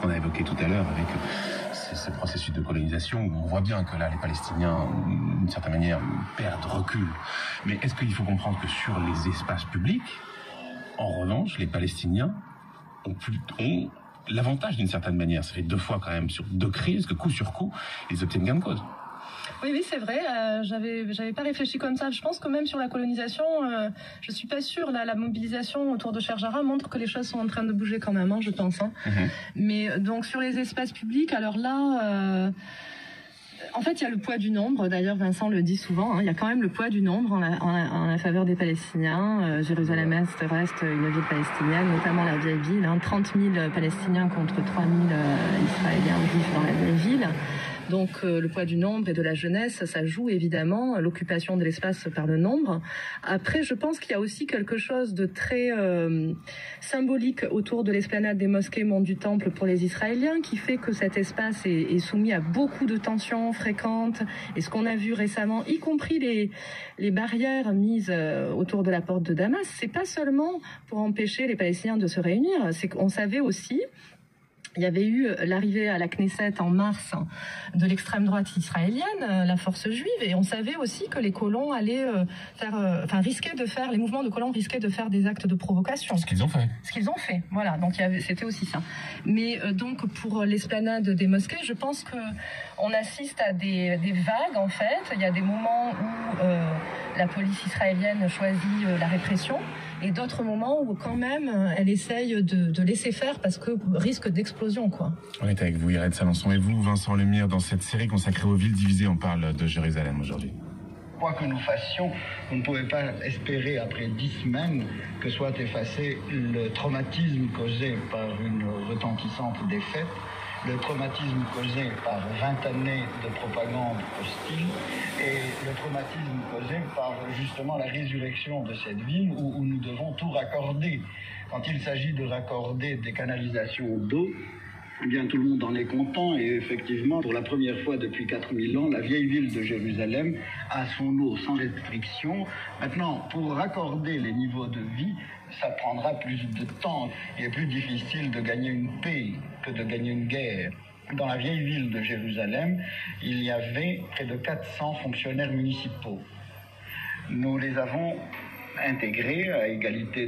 qu'on a évoqué tout à l'heure avec ce processus de colonisation où on voit bien que là, les Palestiniens, d'une certaine manière, perdent recul. Mais est-ce qu'il faut comprendre que sur les espaces publics, en revanche, les Palestiniens ont l'avantage d'une certaine manière? Ça fait 2 fois quand même sur 2 crises que coup sur coup, ils obtiennent gain de cause. Oui, c'est vrai. J'avais pas réfléchi comme ça. Je pense que même sur la colonisation, je suis pas sûre. Là, la mobilisation autour de Sheikh Jarrah montre que les choses sont en train de bouger quand même, je pense. Mais donc sur les espaces publics, alors là, en fait, il y a le poids du nombre. D'ailleurs, Vincent le dit souvent. Il y a quand même le poids du nombre en la faveur des Palestiniens. Jérusalem-Est reste une ville palestinienne, notamment la vieille ville. 30 000 Palestiniens contre 3 000 Israéliens vivent dans la vieille ville. Donc le poids du nombre et de la jeunesse, ça joue évidemment, l'occupation de l'espace par le nombre. Après, je pense qu'il y a aussi quelque chose de très symbolique autour de l'esplanade des mosquées Mont du Temple pour les Israéliens, qui fait que cet espace est soumis à beaucoup de tensions fréquentes. Et ce qu'on a vu récemment, y compris les barrières mises autour de la porte de Damas, c'est pas seulement pour empêcher les Palestiniens de se réunir, c'est qu'on savait aussi. Il y avait eu l'arrivée à la Knesset en mars de l'extrême droite israélienne, la force juive, et on savait aussi que les colons allaient les mouvements de colons risquaient de faire des actes de provocation. Ce qu'ils ont fait. Voilà. Donc c'était aussi ça. Mais donc pour l'esplanade des mosquées, je pense que on assiste à des vagues en fait. Il y a des moments où la police israélienne choisit la répression. Et d'autres moments où quand même elle essaye de laisser faire parce que risque d'explosion, quoi. On est avec vous, Ired Salançon, et vous, Vincent Lemire, dans cette série consacrée aux villes divisées. On parle de Jérusalem aujourd'hui. Quoi que nous fassions, vous ne pouvez pas espérer après 10 semaines que soit effacé le traumatisme causé par une retentissante défaite, le traumatisme causé par 20 années de propagande hostile et le traumatisme causé par justement la résurrection de cette ville où nous devons tout raccorder. Quand il s'agit de raccorder des canalisations d'eau, eh bien tout le monde en est content et effectivement, pour la première fois depuis 4000 ans, la vieille ville de Jérusalem a son eau sans restriction. Maintenant, pour raccorder les niveaux de vie, ça prendra plus de temps. Il est plus difficile de gagner une paix que de gagner une guerre. Dans la vieille ville de Jérusalem, il y avait près de 400 fonctionnaires municipaux. Nous les avons intégrés à égalité